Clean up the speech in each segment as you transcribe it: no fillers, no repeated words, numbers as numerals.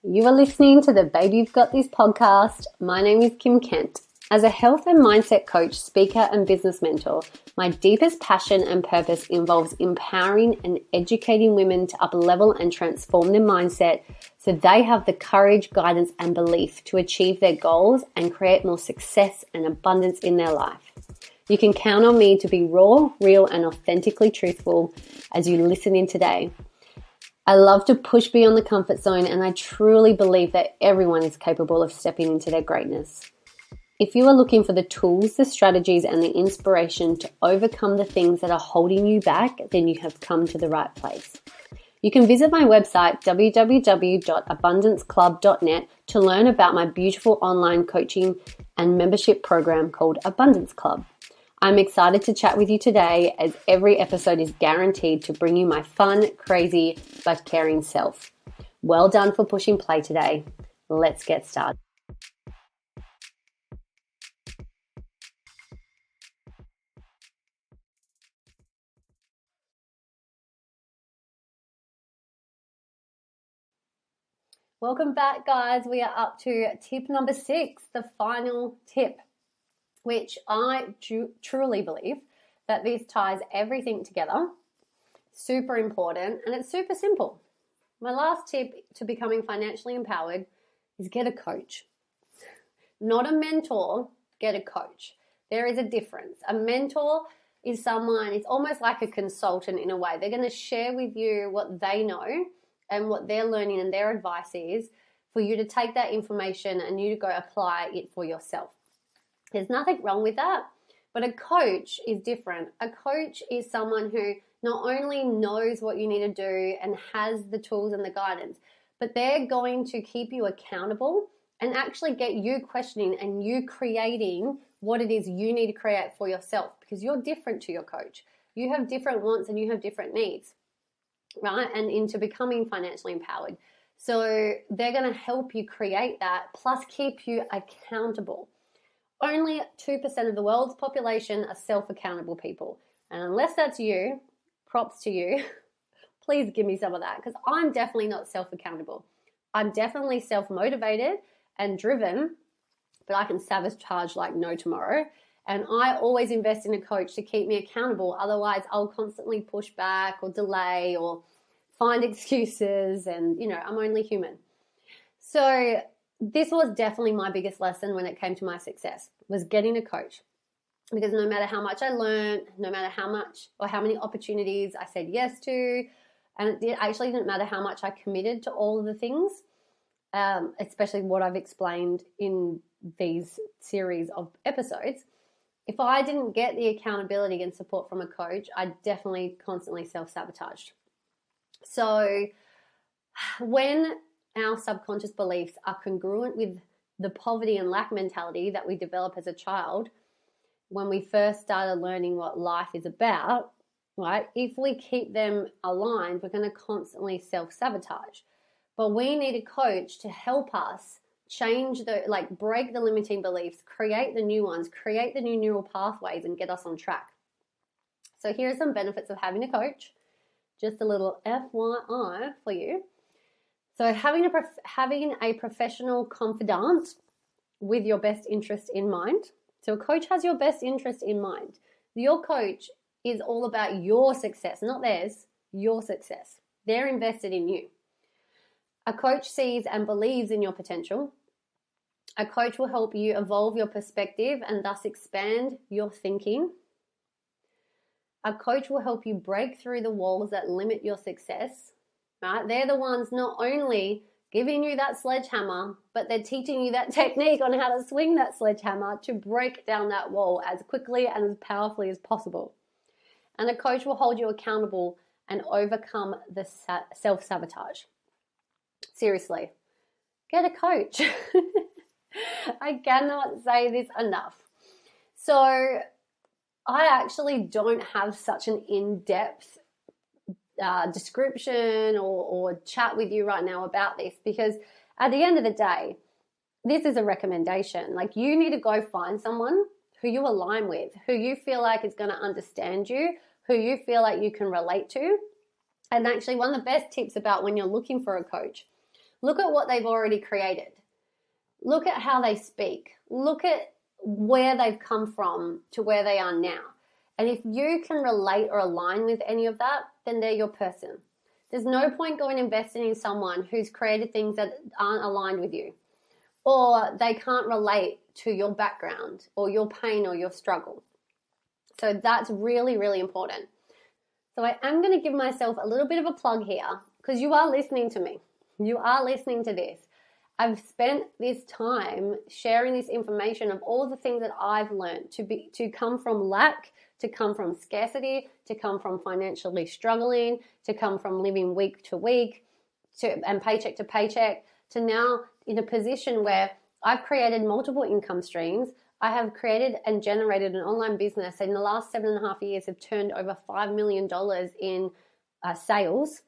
You are listening to the Baby You've Got This podcast. My name is Kim Kent. As a health and mindset coach, speaker, and business mentor, my deepest passion and purpose involves empowering and educating women to up-level and transform their mindset so they have the courage, guidance, and belief to achieve their goals and create more success and abundance in their life. You can count on me to be raw, real, and authentically truthful as you listen in today. I love to push beyond the comfort zone, and I truly believe that everyone is capable of stepping into their greatness. If you are looking for the tools, the strategies, and the inspiration to overcome the things that are holding you back, then you have come to the right place. You can visit my website, www.abundanceclub.net, to learn about my beautiful online coaching and membership program called Abundance Club. I'm excited to chat with you today, as every episode is guaranteed to bring you my fun, crazy, but caring self. Well done for pushing play today. Let's get started. Welcome back, guys. We are up to tip number 6, the final tip, which I truly believe that this ties everything together. Super important, and it's super simple. My last tip to becoming financially empowered is get a coach. Not a mentor, get a coach. There is a difference. A mentor is someone, it's almost like a consultant in a way. They're going to share with you what they know and what they're learning, and their advice is for you to take that information and you to go apply it for yourself. There's nothing wrong with that, but a coach is different. A coach is someone who not only knows what you need to do and has the tools and the guidance, but they're going to keep you accountable and actually get you questioning and you creating what it is you need to create for yourself, because you're different to your coach. You have different wants and you have different needs, right? And into becoming financially empowered. So they're going to help you create that, plus keep you accountable. Only 2% of the world's population are self-accountable people. And unless that's you, props to you, please give me some of that, because I'm definitely not self-accountable. I'm definitely self-motivated and driven, but I can sabotage like no tomorrow. And I always invest in a coach to keep me accountable. Otherwise, I'll constantly push back or delay or find excuses, and, I'm only human. So this was definitely my biggest lesson when it came to my success, was getting a coach. Because no matter how much I learned, no matter how much or how many opportunities I said yes to, and it actually didn't matter how much I committed to all of the things, especially what I've explained in these series of episodes, if I didn't get the accountability and support from a coach, I definitely constantly self-sabotaged. So when our subconscious beliefs are congruent with the poverty and lack mentality that we develop as a child, when we first started learning what life is about, right? If we keep them aligned, we're going to constantly self-sabotage. But we need a coach to help us change break the limiting beliefs, create the new ones, create the new neural pathways, and get us on track. So here are some benefits of having a coach. Just a little FYI for you. So having a professional confidant with your best interest in mind. So a coach has your best interest in mind. Your coach is all about your success, not theirs, your success. They're invested in you. A coach sees and believes in your potential. A coach will help you evolve your perspective and thus expand your thinking. A coach will help you break through the walls that limit your success. Right? They're the ones not only giving you that sledgehammer, but they're teaching you that technique on how to swing that sledgehammer to break down that wall as quickly and as powerfully as possible. And a coach will hold you accountable and overcome the self-sabotage. Seriously, get a coach. I cannot say this enough. So I actually don't have such an in-depth description or chat with you right now about this, because at the end of the day, this is a recommendation. Like, you need to go find someone who you align with, who you feel like is going to understand you, who you feel like you can relate to. And actually, one of the best tips about when you're looking for a coach, Look at what they've already created. Look at how they speak. Look at where they've come from to where they are now. And if you can relate or align with any of that, then they're your person. There's no point going investing in someone who's created things that aren't aligned with you, or they can't relate to your background or your pain or your struggle. So that's really, really important. So I am going to give myself a little bit of a plug here, because you are listening to me. You are listening to this. I've spent this time sharing this information of all the things that I've learned to come from lack, to come from scarcity, to come from financially struggling, to come from living week to week and paycheck to paycheck, to now in a position where I've created multiple income streams. I have created and generated an online business in the last 7.5 years have turned over $5 million in sales,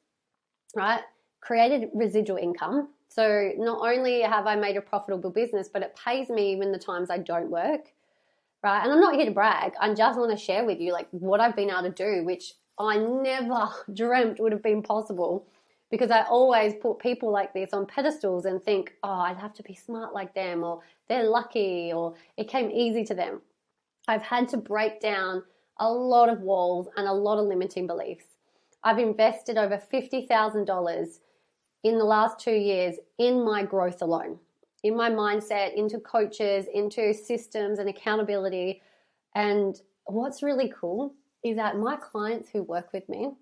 right? Created residual income. So not only have I made a profitable business, but it pays me even the times I don't work, right? And I'm not here to brag. I just want to share with you like what I've been able to do, which I never dreamt would have been possible, because I always put people like this on pedestals and think, oh, I'd have to be smart like them, or they're lucky, or it came easy to them. I've had to break down a lot of walls and a lot of limiting beliefs. I've invested over $50,000 in the last 2 years in my growth alone, in my mindset, into coaches, into systems and accountability. And what's really cool is that my clients who work with me,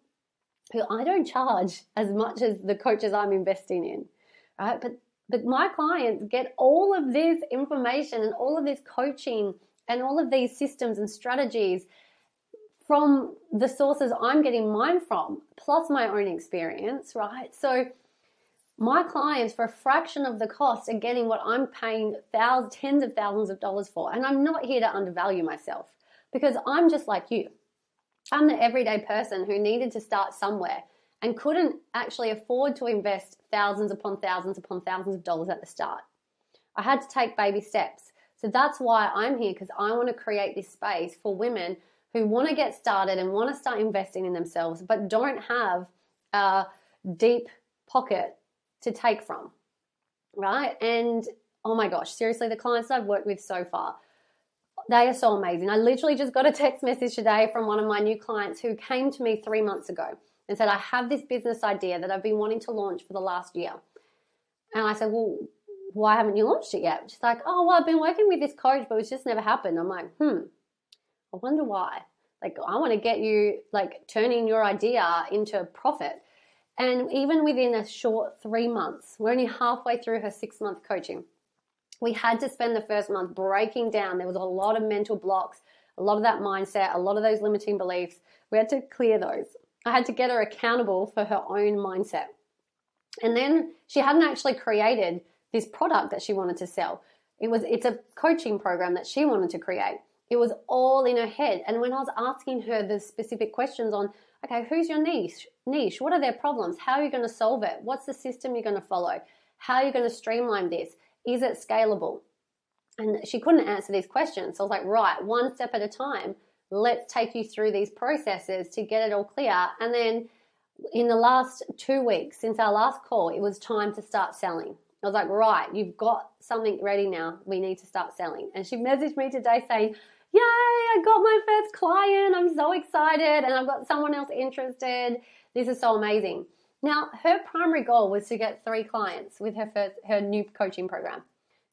who I don't charge as much as the coaches I'm investing in, right? But my clients get all of this information and all of this coaching and all of these systems and strategies from the sources I'm getting mine from, plus my own experience, right? So my clients, for a fraction of the cost, are getting what I'm paying tens of thousands of dollars for. And I'm not here to undervalue myself, because I'm just like you. I'm the everyday person who needed to start somewhere and couldn't actually afford to invest thousands upon thousands upon thousands of dollars at the start. I had to take baby steps. So that's why I'm here, because I want to create this space for women who want to get started and want to start investing in themselves, but don't have a deep pocket to take from, right? And oh my gosh, seriously, the clients that I've worked with so far, they are so amazing. I literally just got a text message today from one of my new clients who came to me 3 months ago and said, I have this business idea that I've been wanting to launch for the last year. And I said, well, why haven't you launched it yet? She's like, oh, well, I've been working with this coach, but it's just never happened. I'm like, I wonder why. Like, I want to get you like turning your idea into profit. And even within a short 3 months, we're only halfway through her 6-month coaching. We had to spend the first month breaking down. There was a lot of mental blocks, a lot of that mindset, a lot of those limiting beliefs. We had to clear those. I had to get her accountable for her own mindset. And then she hadn't actually created this product that she wanted to sell. It's a coaching program that she wanted to create. It was all in her head. And when I was asking her the specific questions on, okay, who's your niche? What are their problems? How are you going to solve it? What's the system you're going to follow? How are you going to streamline this? Is it scalable? And she couldn't answer these questions. So I was like, right, one step at a time. Let's take you through these processes to get it all clear. And then in the last 2 weeks, since our last call, it was time to start selling. I was like, right, you've got something ready now. We need to start selling. And she messaged me today saying, yay, I got my first client. I'm so excited. And I've got someone else interested. This is so amazing. Now, her primary goal was to get 3 clients with her new coaching program.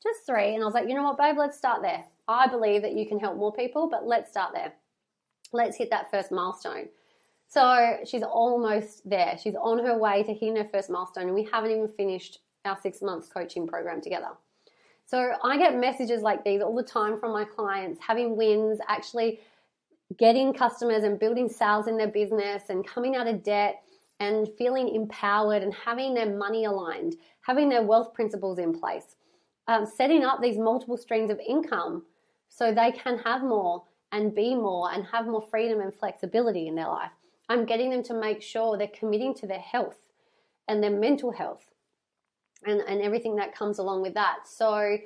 Just 3. And I was like, you know what, babe, let's start there. I believe that you can help more people, but let's start there. Let's hit that first milestone. So she's almost there. She's on her way to hitting her first milestone, and we haven't even finished our 6 months coaching program together. So I get messages like these all the time from my clients, having wins, actually getting customers and building sales in their business and coming out of debt and feeling empowered and having their money aligned, having their wealth principles in place, setting up these multiple streams of income so they can have more and be more and have more freedom and flexibility in their life. I'm getting them to make sure they're committing to their health and their mental health and everything that comes along with that. So,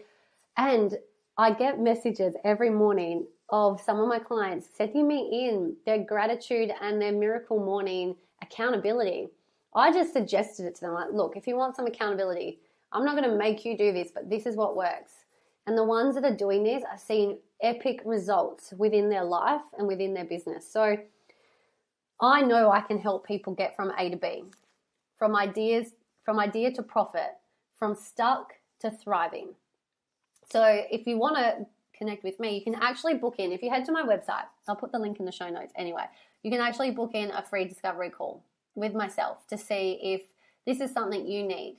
and I get messages every morning of some of my clients sending me in their gratitude and their miracle morning accountability I just suggested it to them, like, look, if you want some accountability, I'm not going to make you do this, but this is what works. And the ones that are doing this are seeing epic results within their life and within their business. So I know I can help people get from A to B, from idea to profit, from stuck to thriving. So if you want to connect with me, you can actually book in. If you head to my website, I'll put the link in the show notes anyway. You can actually book in a free discovery call with myself to see if this is something you need.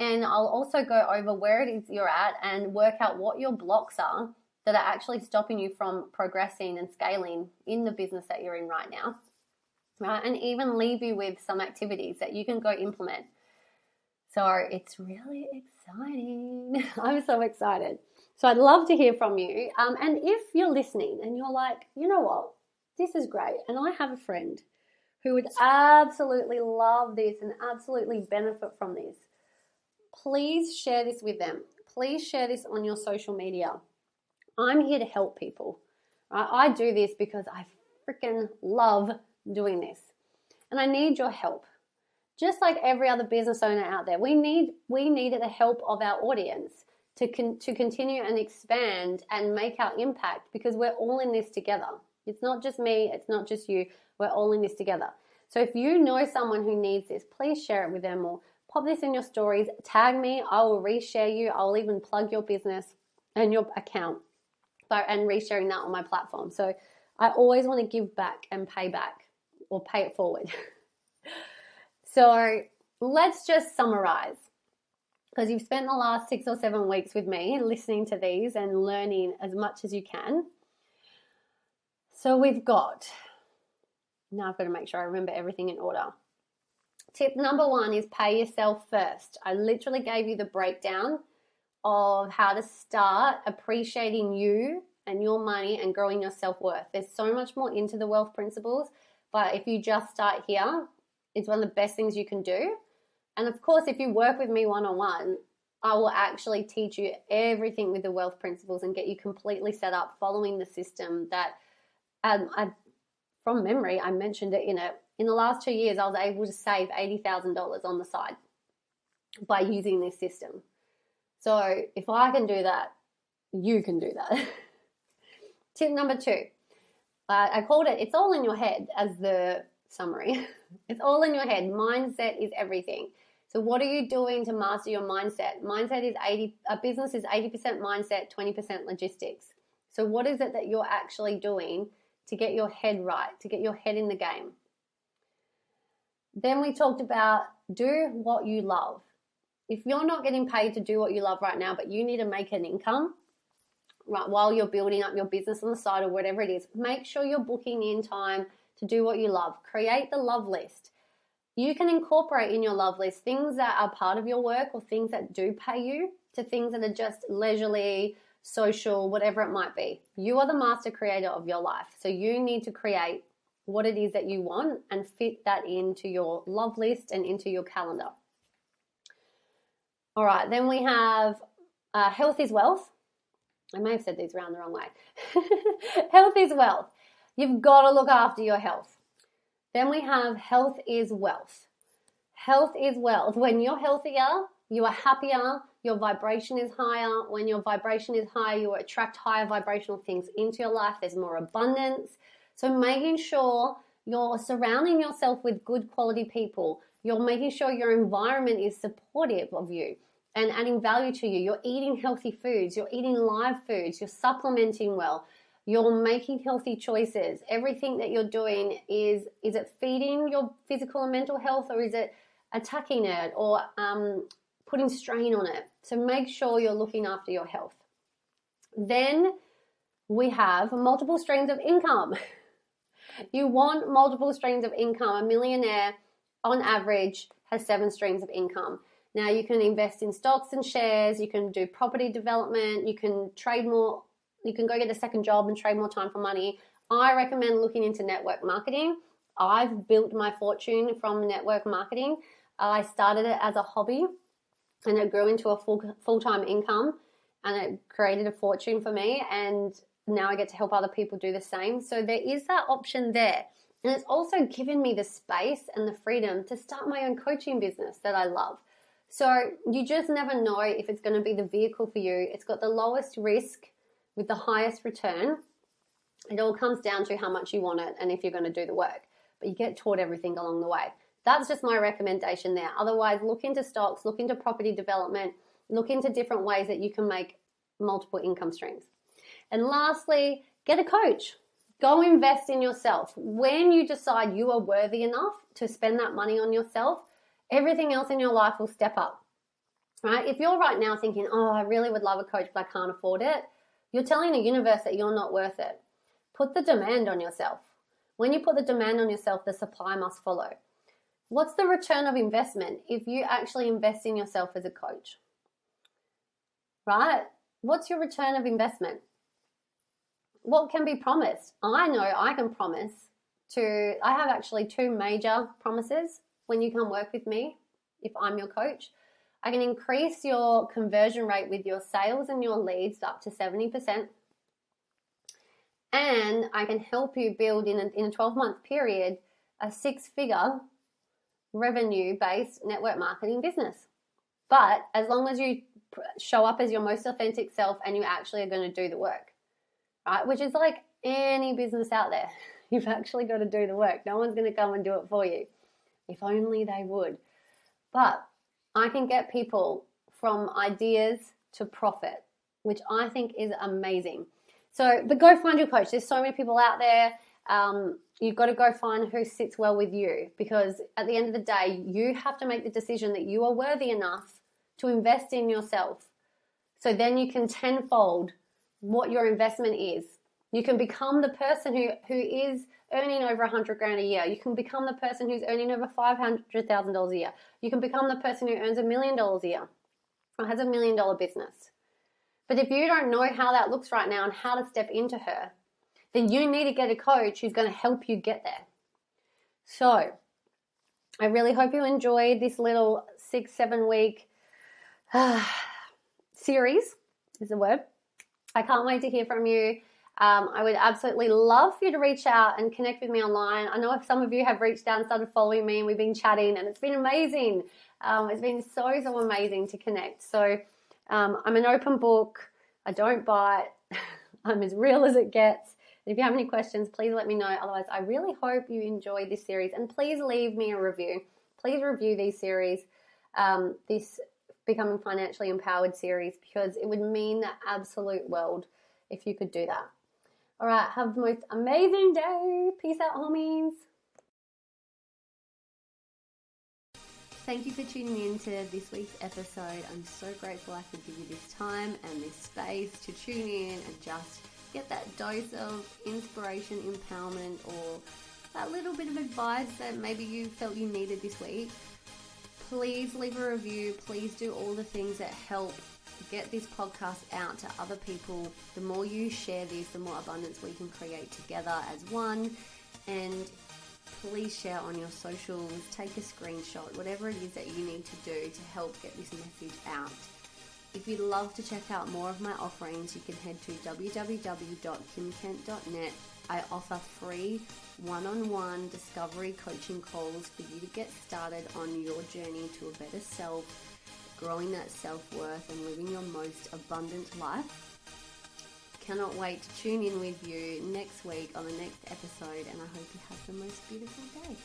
And I'll also go over where it is you're at and work out what your blocks are that are actually stopping you from progressing and scaling in the business that you're in right now. Right? And even leave you with some activities that you can go implement. So it's really exciting. I'm so excited. So I'd love to hear from you. And if you're listening and you're like, you know what, this is great, and I have a friend who would absolutely love this and absolutely benefit from this, please share this with them. Please share this on your social media. I'm here to help people. Right? I do this because I freaking love doing this. And I need your help. Just like every other business owner out there, we need the help of our audience to continue and expand and make our impact, because we're all in this together. It's not just me. It's not just you. We're all in this together. So if you know someone who needs this, please share it with them or pop this in your stories. Tag me. I will reshare you. I'll even plug your business and your account and resharing that on my platform. So I always want to give back and pay back, or pay it forward. So let's just summarize, because you've spent the last 6 or 7 weeks with me listening to these and learning as much as you can. So we've got, now I've got to make sure I remember everything in order. Tip number 1 is pay yourself first. I literally gave you the breakdown of how to start appreciating you and your money and growing your self-worth. There's so much more into the wealth principles, but if you just start here, it's one of the best things you can do. And of course, if you work with me one-on-one, I will actually teach you everything with the wealth principles and get you completely set up following the system that, from memory, I mentioned it in it. In the last 2 years, I was able to save $80,000 on the side by using this system. So if I can do that, you can do that. Tip number 2, I called it, it's all in your head as the summary. It's all in your head. Mindset is everything. So what are you doing to master your mindset? A business is 80% mindset, 20% logistics. So what is it that you're actually doing to get your head right, to get your head in the game? Then we talked about do what you love. If you're not getting paid to do what you love right now, but you need to make an income, right, while you're building up your business on the side or whatever it is, make sure you're booking in time to do what you love. Create the love list. You can incorporate in your love list things that are part of your work or things that do pay you to things that are just leisurely, social, whatever it might be. You are the master creator of your life. So you need to create what it is that you want and fit that into your love list and into your calendar. All right, then we have health is wealth. I may have said these around the wrong way. Health is wealth. You've got to look after your health. Then we have health is wealth. Health is wealth. When you're healthier, you are happier, your vibration is higher. When your vibration is higher, you attract higher vibrational things into your life. There's more abundance. So making sure you're surrounding yourself with good quality people. You're making sure your environment is supportive of you and adding value to you. You're eating healthy foods. You're eating live foods. You're supplementing well. You're making healthy choices. Everything that you're doing, is it feeding your physical and mental health, or is it attacking it or putting strain on it? So make sure you're looking after your health. Then we have multiple streams of income. You want multiple streams of income. A millionaire, on average, has 7 streams of income. Now, you can invest in stocks and shares. You can do property development. You can trade more. You can go get a second job and trade more time for money. I recommend looking into network marketing. I've built my fortune from network marketing. I started it as a hobby and it grew into a full-time income, and it created a fortune for me, and now I get to help other people do the same. So there is that option there. And it's also given me the space and the freedom to start my own coaching business that I love. So you just never know if it's going to be the vehicle for you. It's got the lowest risk with the highest return. It all comes down to how much you want it and if you're going to do the work. But you get taught everything along the way. That's just my recommendation there. Otherwise, look into stocks, look into property development, look into different ways that you can make multiple income streams. And lastly, get a coach. Go invest in yourself. When you decide you are worthy enough to spend that money on yourself, everything else in your life will step up, right? If you're right now thinking, oh, I really would love a coach, but I can't afford it, you're telling the universe that you're not worth it. Put the demand on yourself. When you put the demand on yourself, the supply must follow. What's the return of investment if you actually invest in yourself as a coach, right? What's your return of investment? What can be promised? I know I can promise I have actually 2 major promises when you come work with me, if I'm your coach. I can increase your conversion rate with your sales and your leads up to 70%. And I can help you build in a 12-month period a 6-figure revenue-based network marketing business. But as long as you show up as your most authentic self and you actually are going to do the work, right? Which is like any business out there. You've actually got to do the work. No one's going to come and do it for you. If only they would. But I can get people from ideas to profit, which I think is amazing. But go find your coach. There's so many people out there. You've got to go find who sits well with you, because at the end of the day, you have to make the decision that you are worthy enough to invest in yourself. So then you can tenfold what your investment is. You can become the person who is earning over $100,000 a year. You can become the person who's earning over $500,000 a year. You can become the person who earns $1 million a year or has $1 million business. But if you don't know how that looks right now and how to step into her, then you need to get a coach who's going to help you get there. So I really hope you enjoyed this little 6-7 week series is the word. I can't wait to hear from you. I would absolutely love for you to reach out and connect with me online. I know if some of you have reached out and started following me and we've been chatting, and it's been amazing. It's been so amazing to connect. So I'm an open book. I don't bite. I'm as real as it gets. If you have any questions, please let me know. Otherwise, I really hope you enjoyed this series, and please leave me a review. Please review these series, this Becoming Financially Empowered series, because it would mean the absolute world if you could do that. All right, have the most amazing day. Peace out, homies. Thank you for tuning in to this week's episode. I'm so grateful I could give you this time and this space to tune in and just get that dose of inspiration, empowerment, or that little bit of advice that maybe you felt you needed this week. Please leave a review. Please do all the things that help get this podcast out to other people. The more you share this, the more abundance we can create together as one. And please share on your socials, take a screenshot, whatever it is that you need to do to help get this message out. If you'd love to check out more of my offerings, you can head to www.kimkent.net. I offer free one-on-one discovery coaching calls for you to get started on your journey to a better self, growing that self-worth and living your most abundant life. Cannot wait to tune in with you next week on the next episode, and I hope you have the most beautiful day.